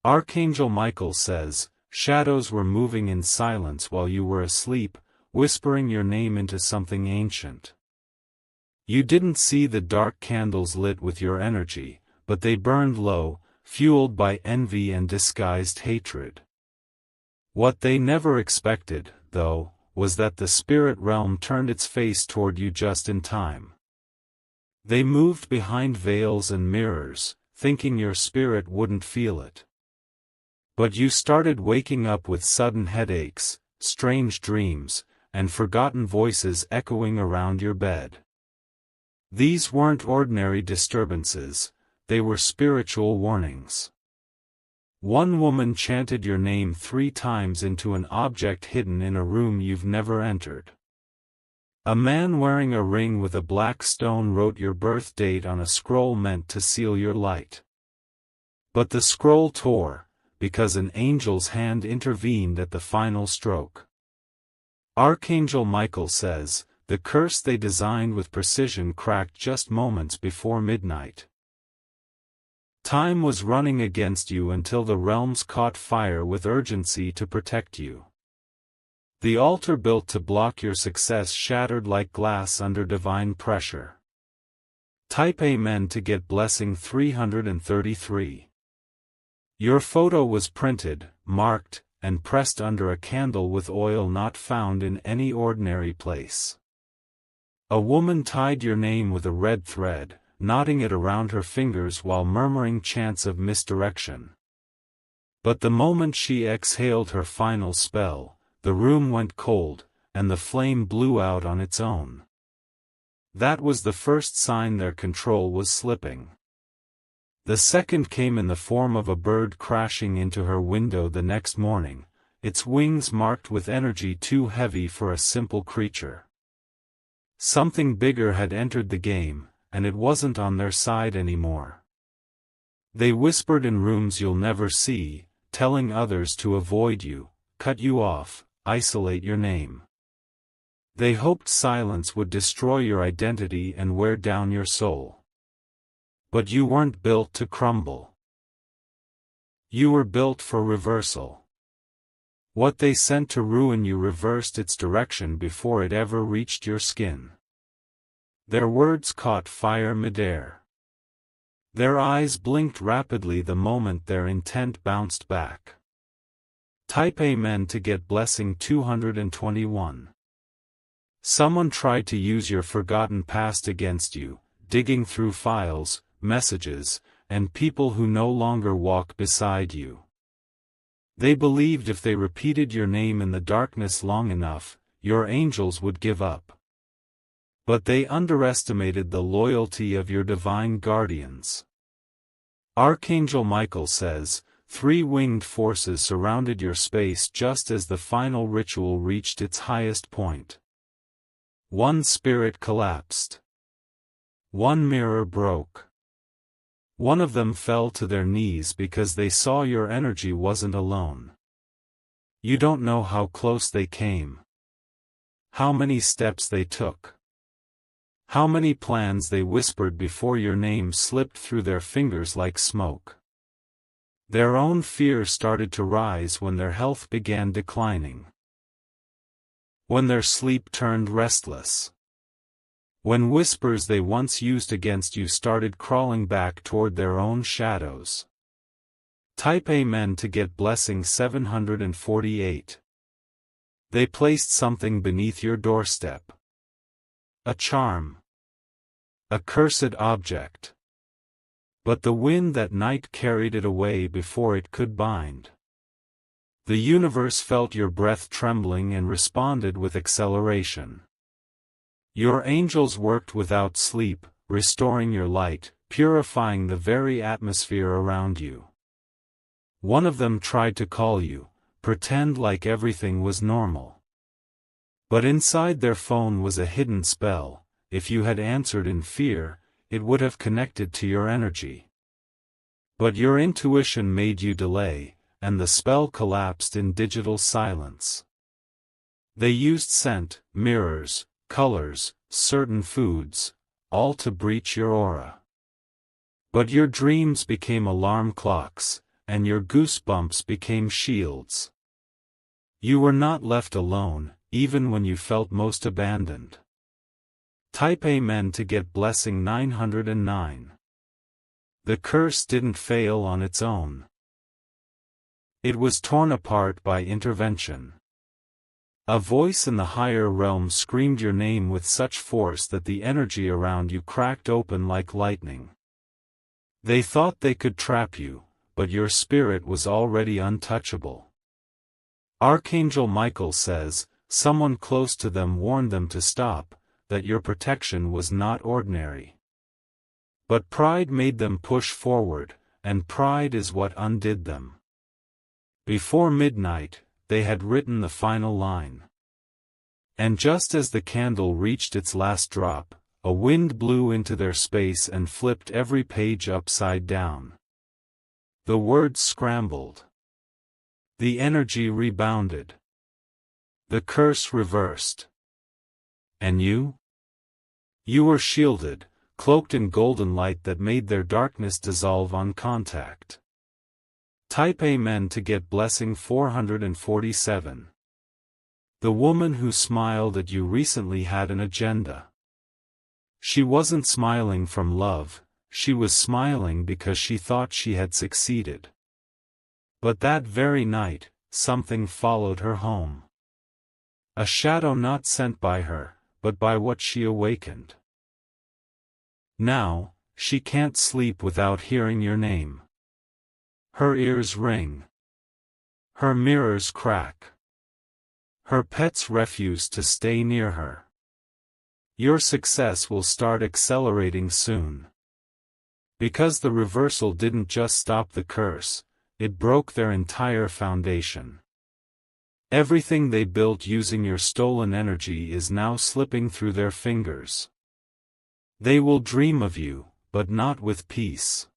Archangel Michael says, shadows were moving in silence while you were asleep, whispering your name into something ancient. You didn't see the dark candles lit with your energy, but they burned low, fueled by envy and disguised hatred. What they never expected, though, was that the spirit realm turned its face toward you just in time. They moved behind veils and mirrors, thinking your spirit wouldn't feel it. But you started waking up with sudden headaches, strange dreams, and forgotten voices echoing around your bed. These weren't ordinary disturbances, they were spiritual warnings. One woman chanted your name 3 times into an object hidden in a room you've never entered. A man wearing a ring with a black stone wrote your birth date on a scroll meant to seal your light. But the scroll tore, because an angel's hand intervened at the final stroke. Archangel Michael says, the curse they designed with precision cracked just moments before midnight. Time was running against you until the realms caught fire with urgency to protect you. The altar built to block your success shattered like glass under divine pressure. Type Amen to get blessing 333. Your photo was printed, marked, and pressed under a candle with oil not found in any ordinary place. A woman tied your name with a red thread, knotting it around her fingers while murmuring chants of misdirection. But the moment she exhaled her final spell, the room went cold, and the flame blew out on its own. That was the first sign their control was slipping. The second came in the form of a bird crashing into her window the next morning, its wings marked with energy too heavy for a simple creature. Something bigger had entered the game, and it wasn't on their side anymore. They whispered in rooms you'll never see, telling others to avoid you, cut you off, isolate your name. They hoped silence would destroy your identity and wear down your soul. But you weren't built to crumble. You were built for reversal. What they sent to ruin you reversed its direction before it ever reached your skin. Their words caught fire midair. Their eyes blinked rapidly the moment their intent bounced back. Type Amen to get blessing 221. Someone tried to use your forgotten past against you, digging through files, messages, and people who no longer walk beside you. They believed if they repeated your name in the darkness long enough, your angels would give up. But they underestimated the loyalty of your divine guardians. Archangel Michael says, 3 winged forces surrounded your space just as the final ritual reached its highest point. 1 spirit collapsed. 1 mirror broke. One of them fell to their knees because they saw your energy wasn't alone. You don't know how close they came. How many steps they took. How many plans they whispered before your name slipped through their fingers like smoke. Their own fear started to rise when their health began declining. When their sleep turned restless. When whispers they once used against you started crawling back toward their own shadows. Type Amen to get blessing 748. They placed something beneath your doorstep. A charm. A cursed object. But the wind that night carried it away before it could bind. The universe felt your breath trembling and responded with acceleration. Your angels worked without sleep, restoring your light, purifying the very atmosphere around you. One of them tried to call you, pretend like everything was normal. But inside their phone was a hidden spell. If you had answered in fear, it would have connected to your energy. But your intuition made you delay, and the spell collapsed in digital silence. They used scent, mirrors, colors, certain foods, all to breach your aura. But your dreams became alarm clocks, and your goosebumps became shields. You were not left alone, even when you felt most abandoned. Type Amen to get blessing 909. The curse didn't fail on its own. It was torn apart by intervention. A voice in the higher realm screamed your name with such force that the energy around you cracked open like lightning. They thought they could trap you, but your spirit was already untouchable. Archangel Michael says, someone close to them warned them to stop, that your protection was not ordinary. But pride made them push forward, and pride is what undid them. Before midnight, they had written the final line. And just as the candle reached its last drop, a wind blew into their space and flipped every page upside down. The words scrambled. The energy rebounded. The curse reversed. And you? You were shielded, cloaked in golden light that made their darkness dissolve on contact. Type Amen to get blessing 447. The woman who smiled at you recently had an agenda. She wasn't smiling from love, she was smiling because she thought she had succeeded. But that very night, something followed her home. A shadow not sent by her, but by what she awakened. Now, she can't sleep without hearing your name. Her ears ring. Her mirrors crack. Her pets refuse to stay near her. Your success will start accelerating soon. Because the reversal didn't just stop the curse, it broke their entire foundation. Everything they built using your stolen energy is now slipping through their fingers. They will dream of you, but not with peace.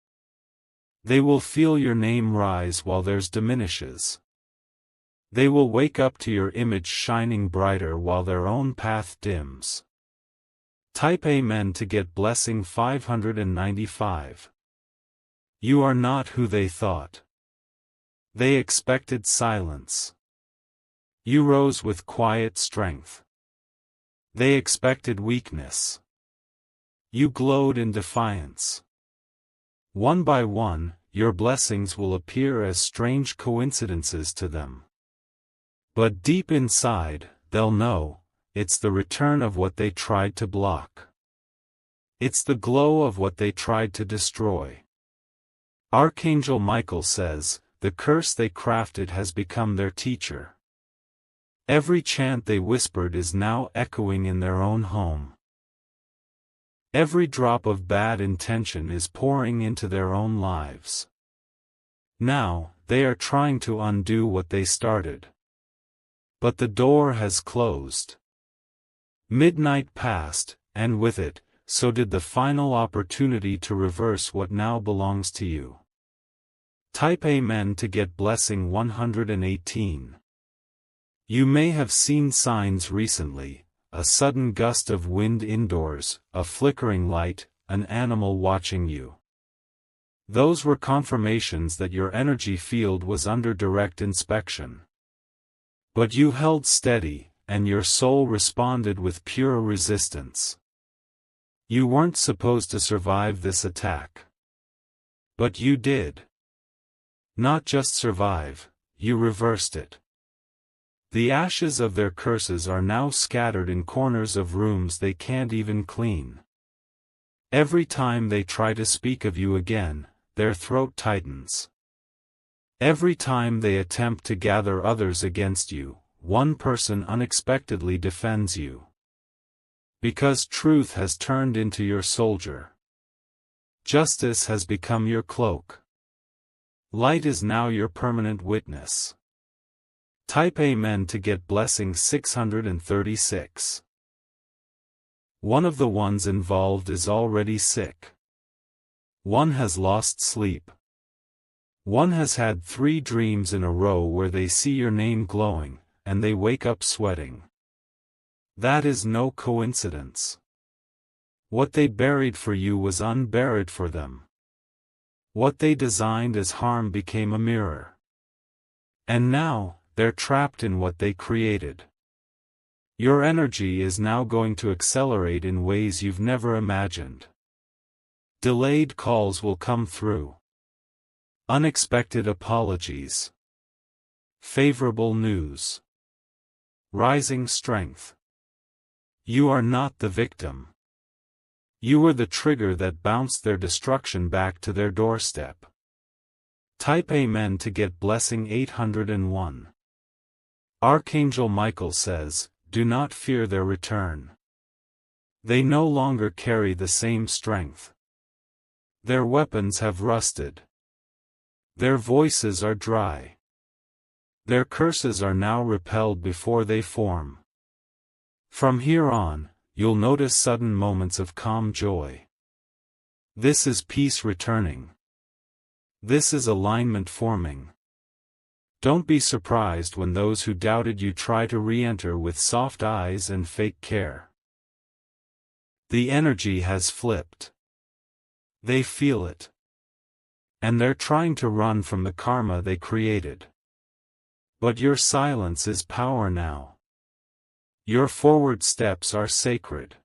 They will feel your name rise while theirs diminishes. They will wake up to your image shining brighter while their own path dims. Type Amen to get blessing 595. You are not who they thought. They expected silence. You rose with quiet strength. They expected weakness. You glowed in defiance. One by one, your blessings will appear as strange coincidences to them. But deep inside, they'll know, it's the return of what they tried to block. It's the glow of what they tried to destroy. Archangel Michael says, the curse they crafted has become their teacher. Every chant they whispered is now echoing in their own home. Every drop of bad intention is pouring into their own lives. Now, they are trying to undo what they started. But the door has closed. Midnight passed, and with it, so did the final opportunity to reverse what now belongs to you. Type Amen to get blessing 118. You may have seen signs recently, a sudden gust of wind indoors, a flickering light, an animal watching you. Those were confirmations that your energy field was under direct inspection. But you held steady, and your soul responded with pure resistance. You weren't supposed to survive this attack. But you did. Not just survive, you reversed it. The ashes of their curses are now scattered in corners of rooms they can't even clean. Every time they try to speak of you again, their throat tightens. Every time they attempt to gather others against you, one person unexpectedly defends you. Because truth has turned into your soldier. Justice has become your cloak. Light is now your permanent witness. Type Amen to get blessing 636. One of the ones involved is already sick. One has lost sleep. One has had 3 dreams in a row where they see your name glowing, and they wake up sweating. That is no coincidence. What they buried for you was unburied for them. What they designed as harm became a mirror. And now, they're trapped in what they created. Your energy is now going to accelerate in ways you've never imagined. Delayed calls will come through. Unexpected apologies. Favorable news. Rising strength. You are not the victim. You were the trigger that bounced their destruction back to their doorstep. Type Amen to get blessing 801. Archangel Michael says, do not fear their return. They no longer carry the same strength. Their weapons have rusted. Their voices are dry. Their curses are now repelled before they form. From here on, you'll notice sudden moments of calm joy. This is peace returning. This is alignment forming. Don't be surprised when those who doubted you try to re-enter with soft eyes and fake care. The energy has flipped. They feel it. And they're trying to run from the karma they created. But your silence is power now. Your forward steps are sacred.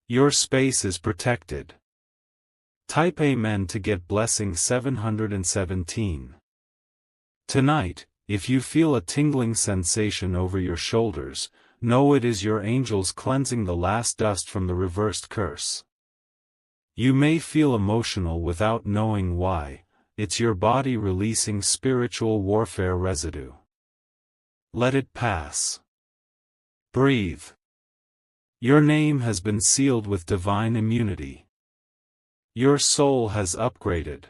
Your space is protected. Type Amen to get blessing 717. Tonight, if you feel a tingling sensation over your shoulders, know it is your angels cleansing the last dust from the reversed curse. You may feel emotional without knowing why, it's your body releasing spiritual warfare residue. Let it pass. Breathe. Your name has been sealed with divine immunity. Your soul has upgraded.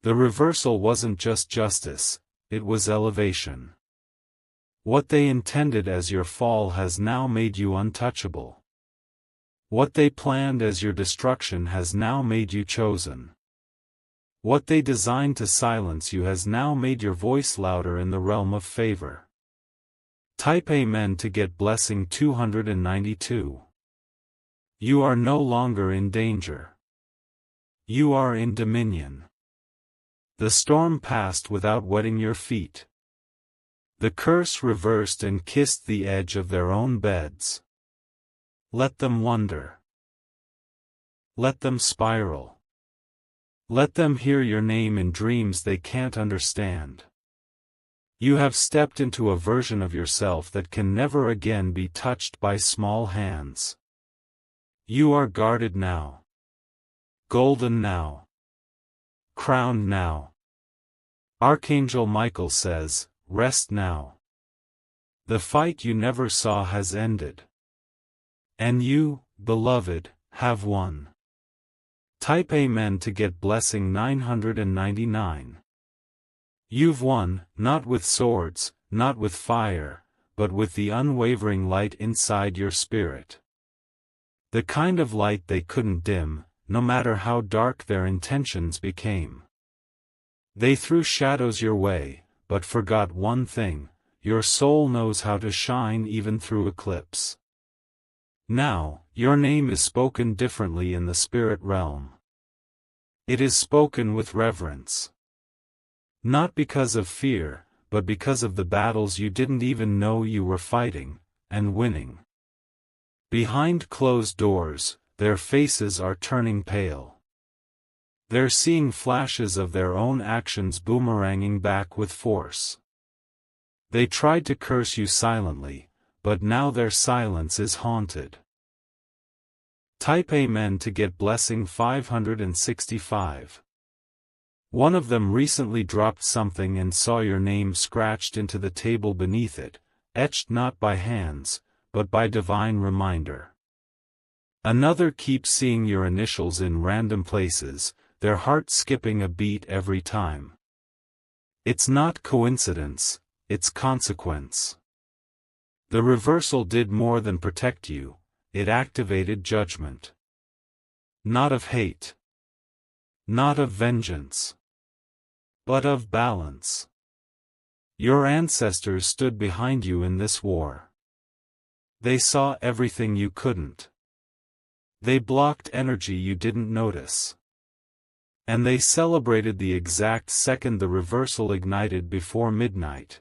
The reversal wasn't just justice, it was elevation. What they intended as your fall has now made you untouchable. What they planned as your destruction has now made you chosen. What they designed to silence you has now made your voice louder in the realm of favor. Type Amen to get blessing 292. You are no longer in danger. You are in dominion. The storm passed without wetting your feet. The curse reversed and kissed the edge of their own beds. Let them wonder. Let them spiral. Let them hear your name in dreams they can't understand. You have stepped into a version of yourself that can never again be touched by small hands. You are guarded now. Golden now. Crowned now. Archangel Michael says, rest now. The fight you never saw has ended. And you, beloved, have won. Type Amen to get blessing 999. You've won, not with swords, not with fire, but with the unwavering light inside your spirit. The kind of light they couldn't dim, no matter how dark their intentions became. They threw shadows your way, but forgot one thing: your soul knows how to shine even through eclipse. Now, your name is spoken differently in the spirit realm. It is spoken with reverence. Not because of fear, but because of the battles you didn't even know you were fighting, and winning. Behind closed doors, their faces are turning pale. They're seeing flashes of their own actions boomeranging back with force. They tried to curse you silently, but now their silence is haunted. Type Amen to get blessing 565. One of them recently dropped something and saw your name scratched into the table beneath it, etched not by hands, but by divine reminder. Another keeps seeing your initials in random places, their heart skipping a beat every time. It's not coincidence, it's consequence. The reversal did more than protect you, it activated judgment. Not of hate. Not of vengeance. But of balance. Your ancestors stood behind you in this war. They saw everything you couldn't. They blocked energy you didn't notice. And they celebrated the exact second the reversal ignited before midnight.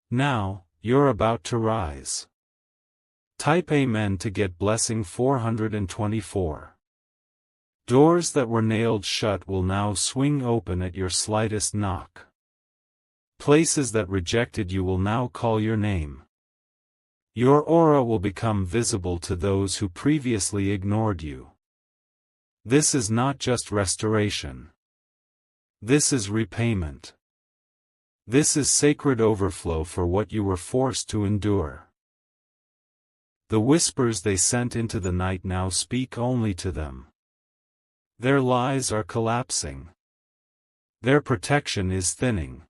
Now, you're about to rise. Type Amen to get blessing 424. Doors that were nailed shut will now swing open at your slightest knock. Places that rejected you will now call your name. Your aura will become visible to those who previously ignored you. This is not just restoration. This is repayment. This is sacred overflow for what you were forced to endure. The whispers they sent into the night now speak only to them. Their lies are collapsing. Their protection is thinning.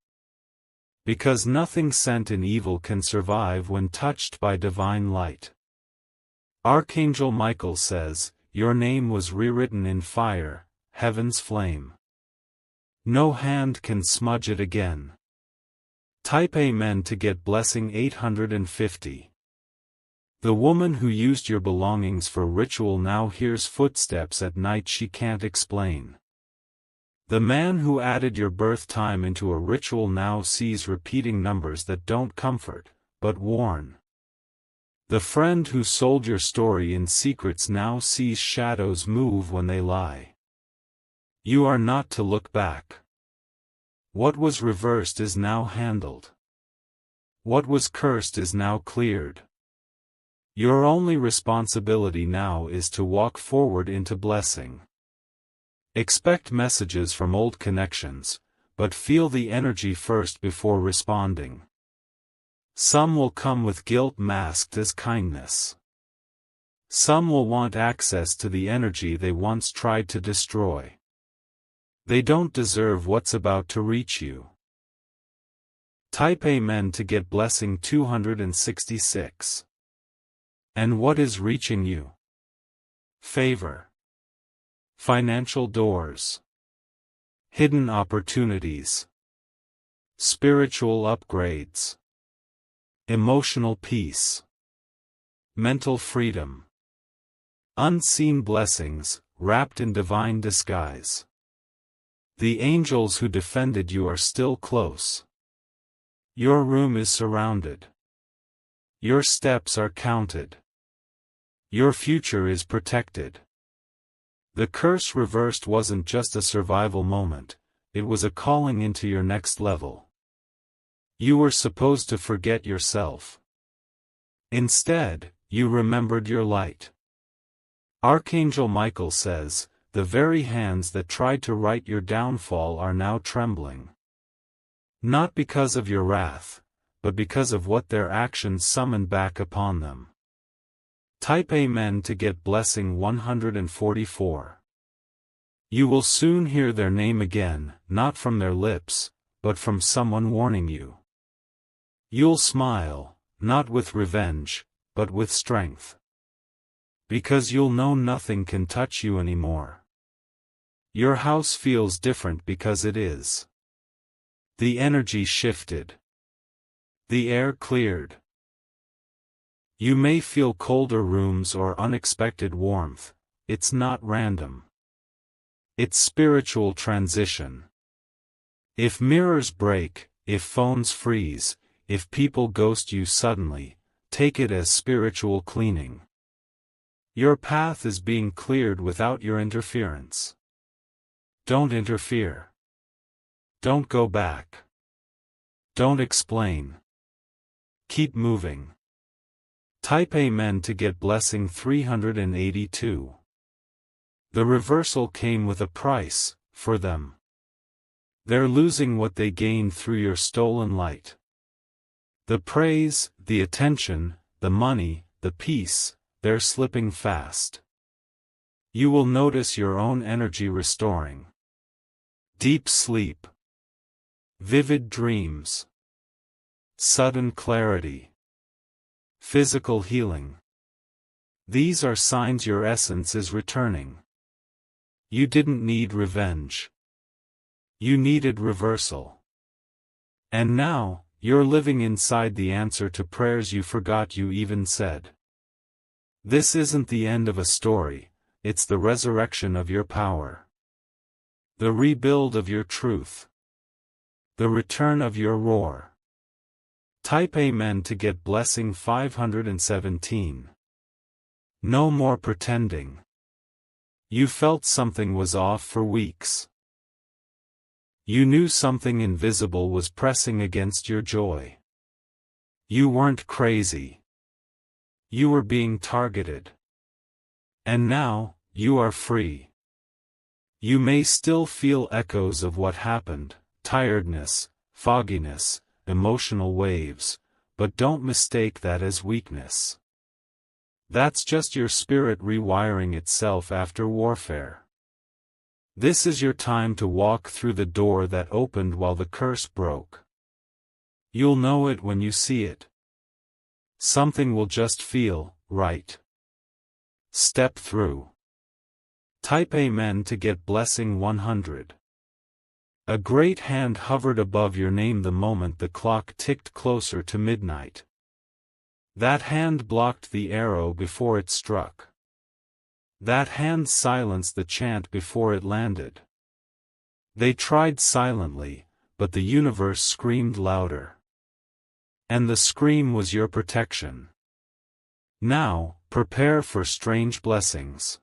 Because nothing sent in evil can survive when touched by divine light. Archangel Michael says, your name was rewritten in fire, heaven's flame. No hand can smudge it again. Type Amen to get blessing 850. The woman who used your belongings for ritual now hears footsteps at night she can't explain. The man who added your birth time into a ritual now sees repeating numbers that don't comfort, but warn. The friend who sold your story in secrets now sees shadows move when they lie. You are not to look back. What was reversed is now handled. What was cursed is now cleared. Your only responsibility now is to walk forward into blessing. Expect messages from old connections, but feel the energy first before responding. Some will come with guilt masked as kindness. Some will want access to the energy they once tried to destroy. They don't deserve what's about to reach you. Type Amen to get blessing 266. And what is reaching you? Favor. Financial doors. Hidden opportunities. Spiritual upgrades. Emotional peace. Mental freedom. Unseen blessings, wrapped in divine disguise. The angels who defended you are still close. Your room is surrounded. Your steps are counted. Your future is protected. The curse reversed wasn't just a survival moment, it was a calling into your next level. You were supposed to forget yourself. Instead, you remembered your light. Archangel Michael says, the very hands that tried to write your downfall are now trembling. Not because of your wrath, but because of what their actions summoned back upon them. Type Amen to get blessing 144. You will soon hear their name again, not from their lips, but from someone warning you. You'll smile, not with revenge, but with strength. Because you'll know nothing can touch you anymore. Your house feels different because it is. The energy shifted. The air cleared. You may feel colder rooms or unexpected warmth. It's not random. It's spiritual transition. If mirrors break, if phones freeze, if people ghost you suddenly, take it as spiritual cleaning. Your path is being cleared without your interference. Don't interfere. Don't go back. Don't explain. Keep moving. Type Amen to get blessing 382. The reversal came with a price, for them. They're losing what they gained through your stolen light. The praise, the attention, the money, the peace, they're slipping fast. You will notice your own energy restoring. Deep sleep. Vivid dreams. Sudden clarity. Physical healing. These are signs your essence is returning. You didn't need revenge. You needed reversal. And now, you're living inside the answer to prayers you forgot you even said. This isn't the end of a story, it's the resurrection of your power. The rebuild of your truth. The return of your roar. Type Amen to get blessing 517. No more pretending. You felt something was off for weeks. You knew something invisible was pressing against your joy. You weren't crazy. You were being targeted. And now, you are free. You may still feel echoes of what happened, tiredness, fogginess, emotional waves, but don't mistake that as weakness. That's just your spirit rewiring itself after warfare. This is your time to walk through the door that opened while the curse broke. You'll know it when you see it. Something will just feel right. Step through. Type Amen to get blessing 100. A great hand hovered above your name the moment the clock ticked closer to midnight. That hand blocked the arrow before it struck. That hand silenced the chant before it landed. They tried silently, but the universe screamed louder. And the scream was your protection. Now, prepare for strange blessings.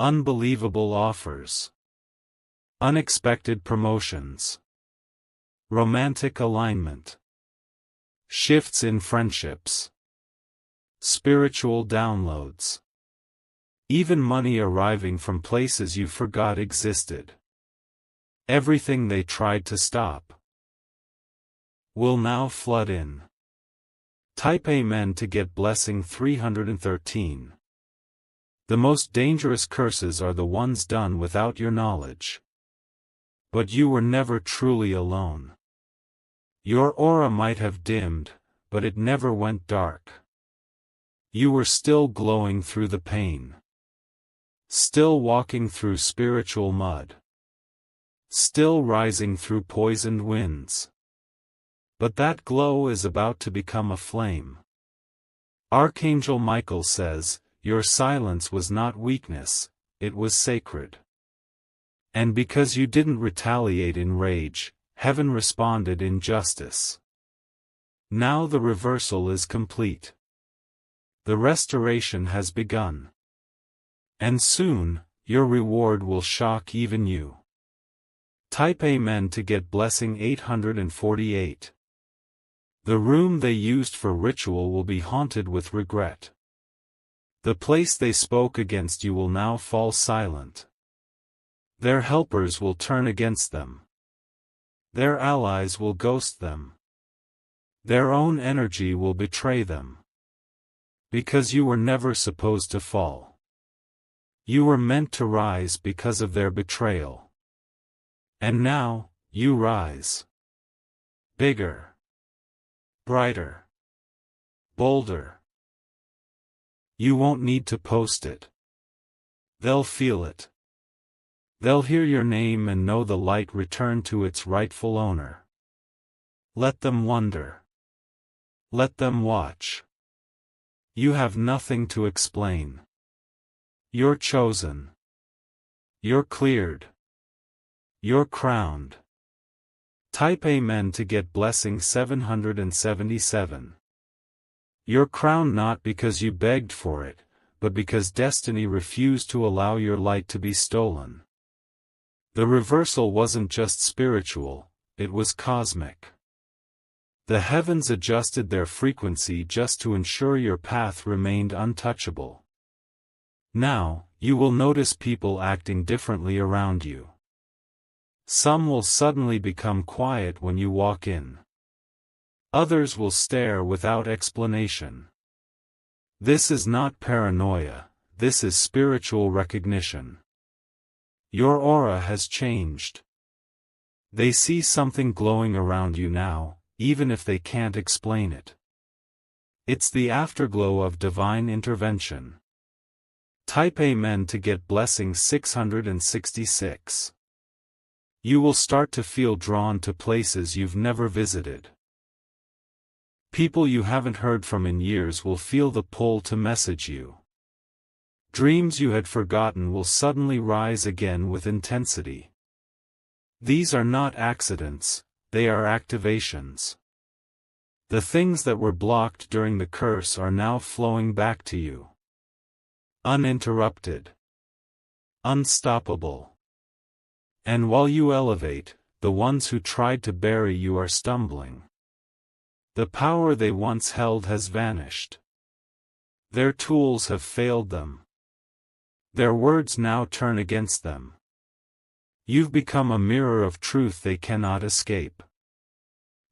Unbelievable offers. Unexpected promotions. Romantic alignment. Shifts in friendships. Spiritual downloads. Even money arriving from places you forgot existed. Everything they tried to stop will now flood in. Type Amen to get blessing 313. The most dangerous curses are the ones done without your knowledge. But you were never truly alone. Your aura might have dimmed, but it never went dark. You were still glowing through the pain. Still walking through spiritual mud. Still rising through poisoned winds. But that glow is about to become a flame. Archangel Michael says, your silence was not weakness, it was sacred. And because you didn't retaliate in rage, heaven responded in justice. Now the reversal is complete. The restoration has begun. And soon, your reward will shock even you. Type Amen to get blessing 848. The room they used for ritual will be haunted with regret. The place they spoke against you will now fall silent. Their helpers will turn against them. Their allies will ghost them. Their own energy will betray them. Because you were never supposed to fall. You were meant to rise because of their betrayal. And now, you rise. Bigger. Brighter. Bolder. You won't need to post it. They'll feel it. They'll hear your name and know the light return to its rightful owner. Let them wonder. Let them watch. You have nothing to explain. You're chosen. You're cleared. You're crowned. Type Amen to get blessing 777. You're crowned not because you begged for it, but because destiny refused to allow your light to be stolen. The reversal wasn't just spiritual, it was cosmic. The heavens adjusted their frequency just to ensure your path remained untouchable. Now, you will notice people acting differently around you. Some will suddenly become quiet when you walk in. Others will stare without explanation. This is not paranoia, this is spiritual recognition. Your aura has changed. They see something glowing around you now, even if they can't explain it. It's the afterglow of divine intervention. Type Amen to get blessing 666. You will start to feel drawn to places you've never visited. People you haven't heard from in years will feel the pull to message you. Dreams you had forgotten will suddenly rise again with intensity. These are not accidents, they are activations. The things that were blocked during the curse are now flowing back to you. Uninterrupted. Unstoppable. And while you elevate, the ones who tried to bury you are stumbling. The power they once held has vanished. Their tools have failed them. Their words now turn against them. You've become a mirror of truth they cannot escape.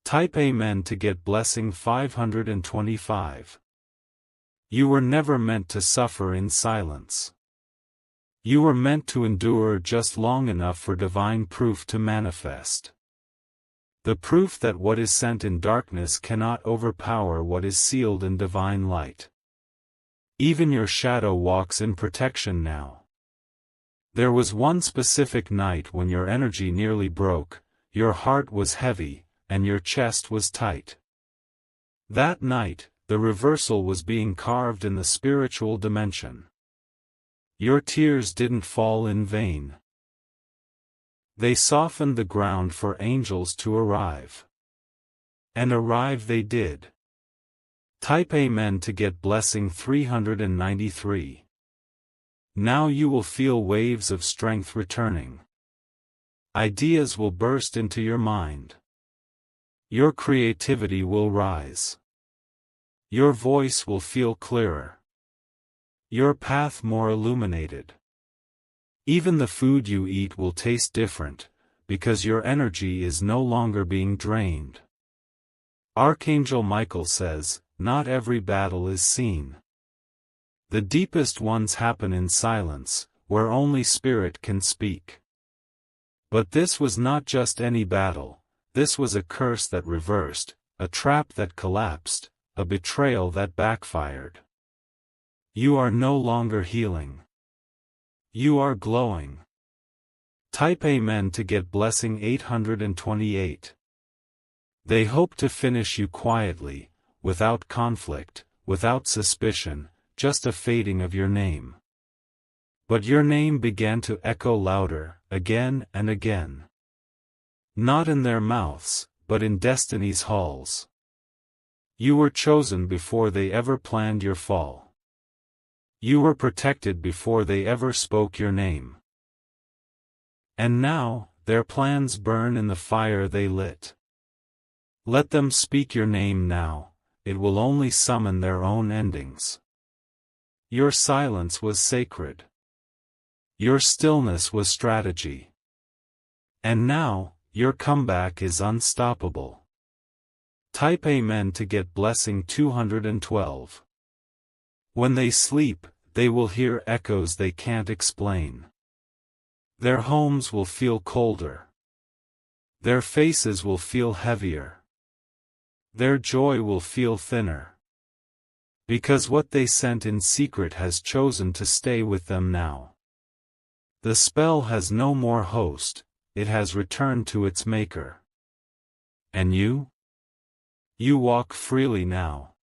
Type Amen to get blessing 525. You were never meant to suffer in silence. You were meant to endure just long enough for divine proof to manifest. The proof that what is sent in darkness cannot overpower what is sealed in divine light. Even your shadow walks in protection now. There was one specific night when your energy nearly broke, your heart was heavy, and your chest was tight. That night, the reversal was being carved in the spiritual dimension. Your tears didn't fall in vain. They softened the ground for angels to arrive. And arrive they did. Type Amen to get blessing 393. Now you will feel waves of strength returning. Ideas will burst into your mind. Your creativity will rise. Your voice will feel clearer. Your path more illuminated. Even the food you eat will taste different, because your energy is no longer being drained. Archangel Michael says, not every battle is seen. The deepest ones happen in silence, where only spirit can speak. But this was not just any battle, this was a curse that reversed, a trap that collapsed, a betrayal that backfired. You are no longer healing. You are glowing. Type Amen to get blessing 828. They hope to finish you quietly, without conflict, without suspicion, just a fading of your name. But your name began to echo louder, again and again. Not in their mouths, but in destiny's halls. You were chosen before they ever planned your fall. You were protected before they ever spoke your name. And now, their plans burn in the fire they lit. Let them speak your name now, it will only summon their own endings. Your silence was sacred. Your stillness was strategy. And now, your comeback is unstoppable. Type Amen to get blessing 212. When they sleep, they will hear echoes they can't explain. Their homes will feel colder. Their faces will feel heavier. Their joy will feel thinner. Because what they sent in secret has chosen to stay with them now. The spell has no more host, it has returned to its maker. And you? You walk freely now.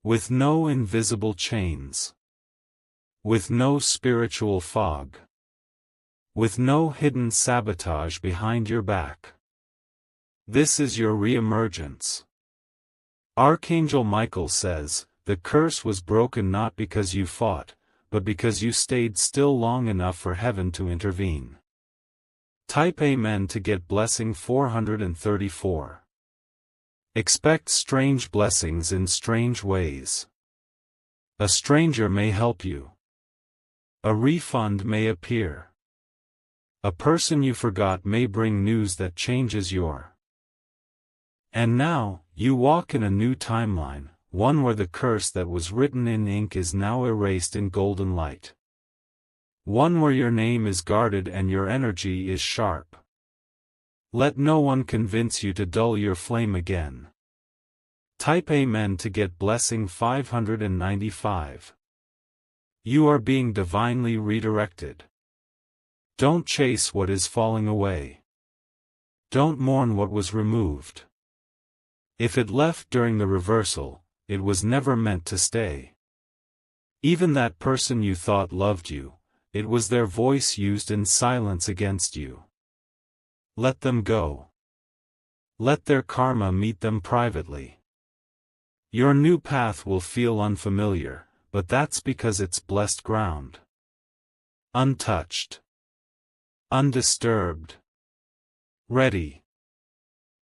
With no invisible chains. With no spiritual fog. With no hidden sabotage behind your back. This is your reemergence. Archangel Michael says, the curse was broken not because you fought, but because you stayed still long enough for heaven to intervene. Type Amen to get blessing 434. Expect strange blessings in strange ways. A stranger may help you. A refund may appear. A person you forgot may bring news that changes your. And now, you walk in a new timeline, one where the curse that was written in ink is now erased in golden light. One where your name is guarded and your energy is sharp. Let no one convince you to dull your flame again. Type Amen to get blessing 595. You are being divinely redirected. Don't chase what is falling away. Don't mourn what was removed. If it left during the reversal, it was never meant to stay. Even that person you thought loved you, it was their voice used in silence against you. Let them go. Let their karma meet them privately. Your new path will feel unfamiliar, but that's because it's blessed ground. Untouched. Undisturbed. Ready.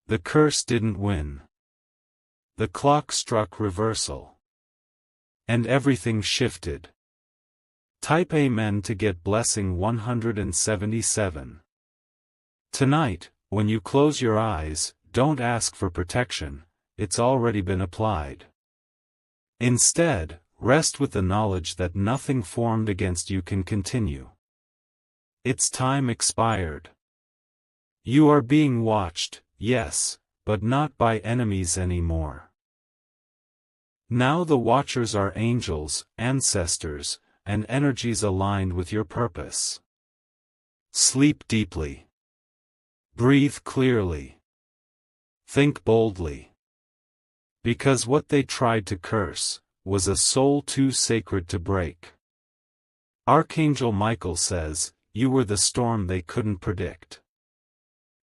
The curse didn't win. The clock struck reversal. And everything shifted. Type Amen to get blessing 177. Tonight, when you close your eyes, don't ask for protection, it's already been applied. Instead, rest with the knowledge that nothing formed against you can continue. Its time expired. You are being watched, yes, but not by enemies anymore. Now the watchers are angels, ancestors, and energies aligned with your purpose. Sleep deeply. Breathe clearly. Think boldly. Because what they tried to curse was a soul too sacred to break. Archangel Michael says, "You were the storm they couldn't predict."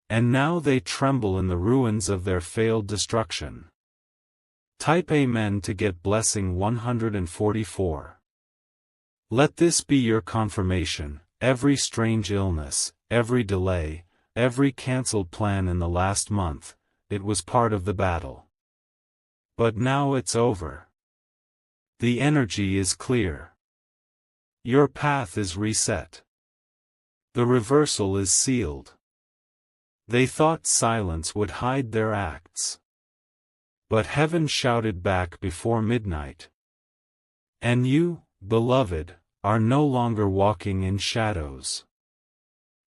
And now they tremble in the ruins of their failed destruction. Type Amen to get blessing 144. Let this be your confirmation: every strange illness, every delay, every cancelled plan in the last month, it was part of the battle. But now it's over. The energy is clear. Your path is reset. The reversal is sealed. They thought silence would hide their acts. But heaven shouted back before midnight. And you, beloved, are no longer walking in shadows.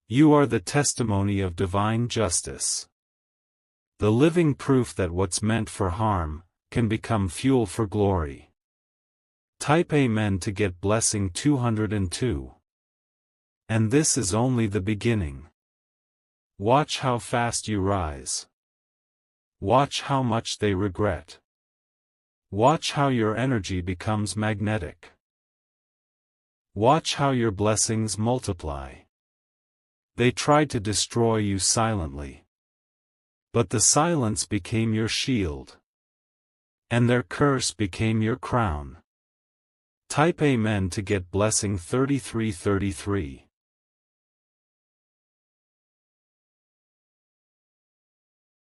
You are the testimony of divine justice. The living proof that what's meant for harm can become fuel for glory. Type Amen to get blessing 202. And this is only the beginning. Watch how fast you rise. Watch how much they regret. Watch how your energy becomes magnetic. Watch how your blessings multiply. They tried to destroy you silently. But the silence became your shield. And their curse became your crown. Type Amen to get blessing 3333.